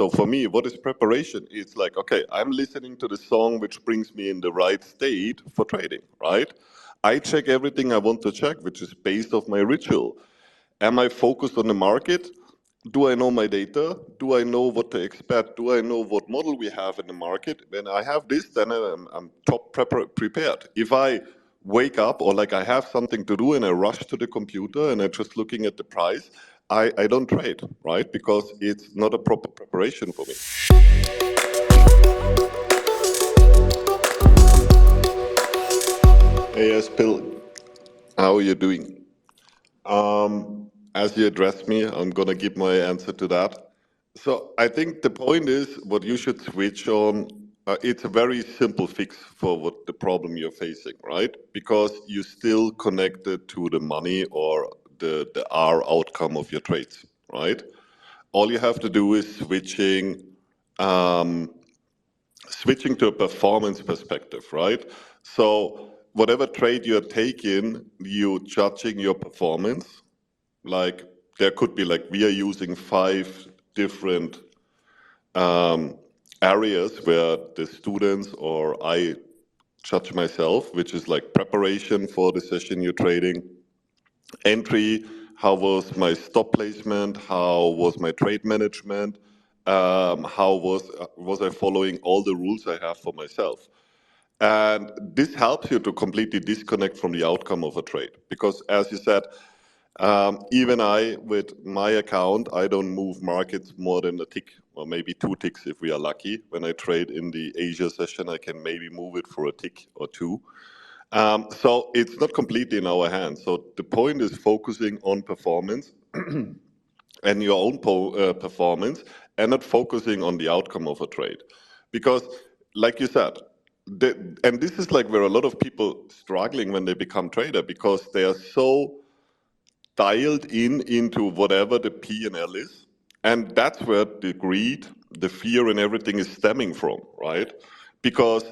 So for me, what is preparation? It's like, okay, I'm listening to the song which brings me in the right state for trading, right? I check everything I want to check, which is based off my ritual. Am I focused on the market? Do I know my data? Do I know what to expect? Do I know what model we have in the market? When I have this, then I'm top prepared. If I wake up or like I have something to do and I rush to the computer and I'm just looking at the price, I don't trade, right? Because it's not a proper preparation for me. Hey, Espil, how are you doing? As you addressed me, I'm gonna give my answer to that. So I think the point is what you should switch on. It's a very simple fix for what the problem you're facing, right? Because you're still connected to the money or the R outcome of your trades, right? All you have to do is um, switching to a performance perspective, right? So whatever trade you're taking, you judging your performance. Like there could be like we are using 5 different areas where the students or I judge myself, which is like preparation for the session you're trading, entry, how was my stop placement, how was my trade management, how was I following all the rules I have for myself. And this helps you to completely disconnect from the outcome of a trade. Because as you said, even I, with my account, I don't move markets more than a tick, or maybe 2 ticks if we are lucky. When I trade in the Asia session, I can maybe move it for a tick or two. So it's not completely in our hands. So the point is focusing on performance and your own performance and not focusing on the outcome of a trade. Because, like you said, and this is like where a lot of people struggling when they become trader because they are so dialed in into whatever the P&L is. And that's where the greed, the fear, and everything is stemming from, right? Because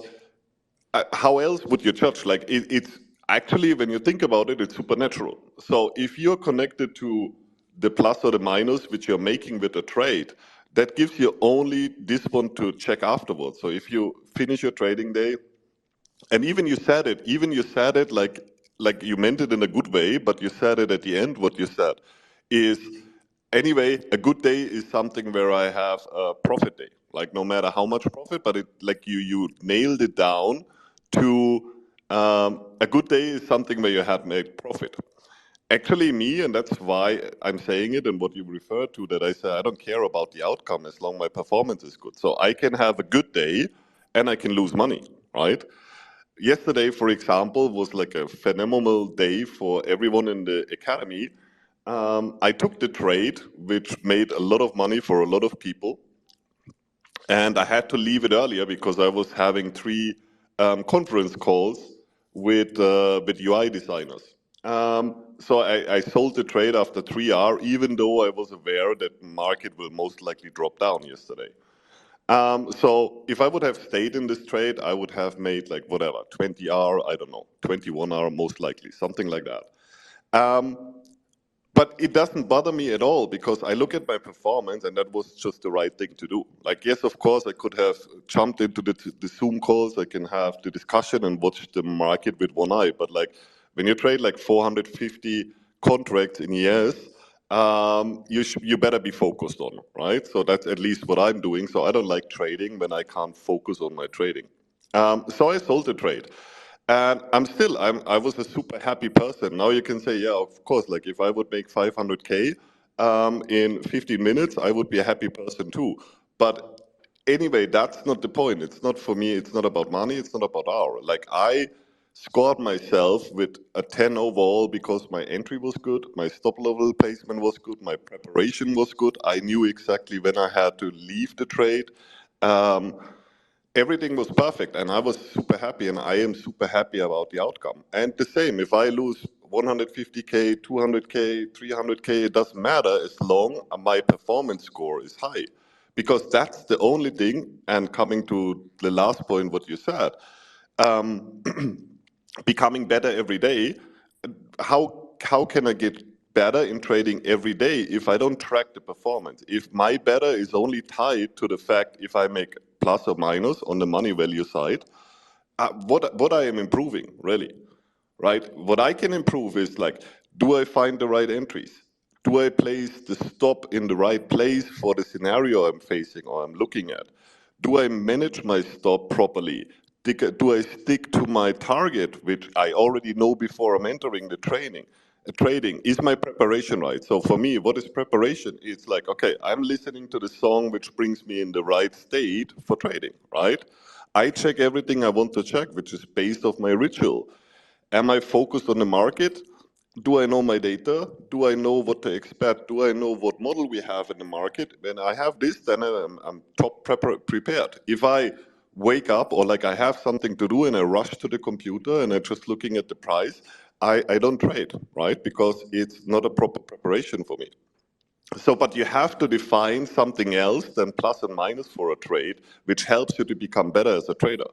how else would you judge? Like it's actually, when you think about it, it's supernatural. So if you're connected to the plus or the minus, which you're making with a trade, that gives you only this one to check afterwards. So if you finish your trading day, and even you said it like you meant it in a good way, but you said it at the end. What you said is, anyway, a good day is something where I have a profit day. Like no matter how much profit, but it like you nailed it down to a good day is something where you had made profit. Actually, me, and that's why I'm saying it and what you refer to, that I say I don't care about the outcome as long my performance is good. So I can have a good day and I can lose money, right? Yesterday, for example, was like a phenomenal day for everyone in the academy. I took the trade, which made a lot of money for a lot of people, and I had to leave it earlier because I was having 3 conference calls with UI designers. So I sold the trade after 3 hours, even though I was aware that the market will most likely drop down yesterday. So if I would have stayed in this trade, I would have made like whatever, 20 hour, I don't know, 21 hour most likely, something like that. Um, but it doesn't bother me at all because I look at my performance and that was just the right thing to do. Like, yes, of course, I could have jumped into the Zoom calls, I can have the discussion and watch the market with one eye. But like when you trade like 450 contracts in years, you better be focused on, right? So that's at least what I'm doing. So I don't like trading when I can't focus on my trading. So I sold the trade. And I was a super happy person. Now you can say, yeah, of course, like if I would make 500K in 15 minutes, I would be a happy person too. But anyway, that's not the point. It's not for me. It's not about money. It's not about hour. Like I scored myself with a 10 overall because my entry was good, my stop level placement was good, my preparation was good. I knew exactly when I had to leave the trade. Um, Everything was perfect and I was super happy and I am super happy about the outcome. And the same, if I lose 150K, 200K, 300K, it doesn't matter as long as my performance score is high. Because that's the only thing, and coming to the last point, what you said, um, becoming better every day, how can I get better in trading every day if I don't track the performance. If my better is only tied to the fact if I make plus or minus on the money value side, what I am improving, really, right? What I can improve is like, do I find the right entries? Do I place the stop in the right place for the scenario I'm facing or I'm looking at? Do I manage my stop properly? Do I stick to my target, which I already know before I'm entering the trading? Is my preparation right? So for me, what is preparation? It's like, okay, I'm listening to the song which brings me in the right state for trading, right? I check everything I want to check, which is based off my ritual. Am I focused on the market? Do I know my data? Do I know what to expect? Do I know what model we have in the market? When I have this, then I'm top prepared. If I wake up or like I have something to do and I rush to the computer and I'm just looking at the price, I don't trade, right? Because it's not a proper preparation for me. So, but you have to define something else than plus and minus for a trade, which helps you to become better as a trader.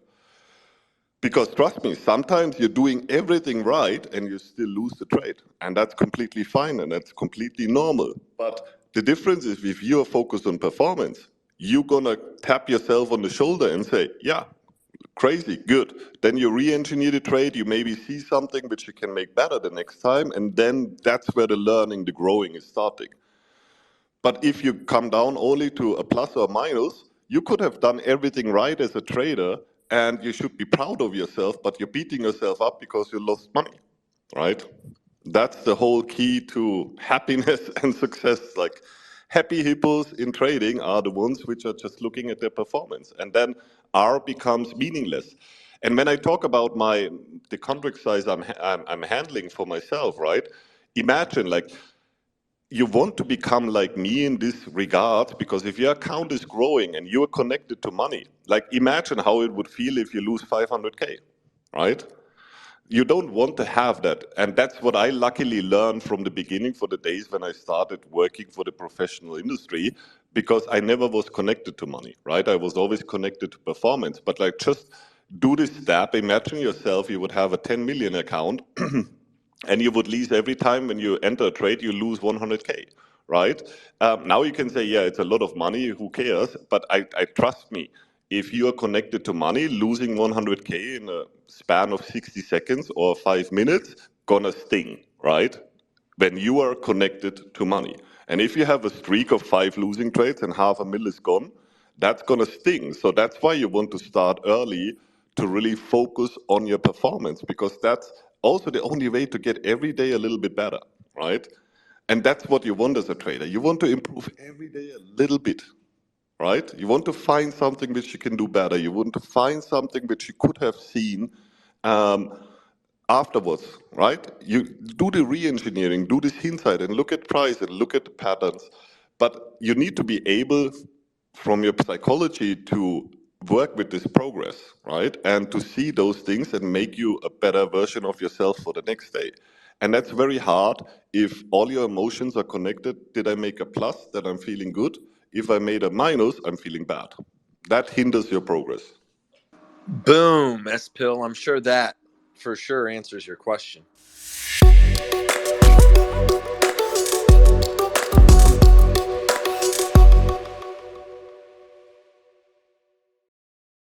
Because trust me, sometimes you're doing everything right and you still lose the trade. And that's completely fine and that's completely normal. But the difference is if you're focused on performance, you're going to tap yourself on the shoulder and say, yeah, crazy, good. Then you re-engineer the trade, you maybe see something which you can make better the next time. And then that's where the learning, the growing is starting. But if you come down only to a plus or minus, you could have done everything right as a trader and you should be proud of yourself, but you're beating yourself up because you lost money, right? That's the whole key to happiness and success. Like happy hippos in trading are the ones which are just looking at their performance, and then R becomes meaningless. And when I talk about the contract size I'm handling for myself, right? Imagine like you want to become like me in this regard, because if your account is growing and you're connected to money, like imagine how it would feel if you lose 500K, right? You don't want to have that. And that's what I luckily learned from the beginning for the days when I started working for the professional industry, because I never was connected to money, right? I was always connected to performance. But like just do this step, imagine yourself, you would have a 10 million account and you would lose every time when you enter a trade, you lose 100K, right? Now you can say, yeah, it's a lot of money, who cares? But I trust me, if you are connected to money, losing 100K in a span of 60 seconds or 5 minutes, gonna sting, right? When you are connected to money. And if you have a streak of 5 losing trades and half a mil is gone, that's going to sting. So that's why you want to start early to really focus on your performance, because that's also the only way to get every day a little bit better, right? And that's what you want as a trader. You want to improve every day a little bit, right? You want to find something which you can do better. You want to find something which you could have seen um, afterwards, right? You do the re-engineering, do this hindsight and look at price and look at the patterns. But you need to be able, from your psychology, to work with this progress, right? And to see those things and make you a better version of yourself for the next day. And that's very hard if all your emotions are connected. Did I make a plus? Then I'm feeling good. If I made a minus, I'm feeling bad. That hinders your progress. Boom, S-Pill. I'm sure that for sure answers your question.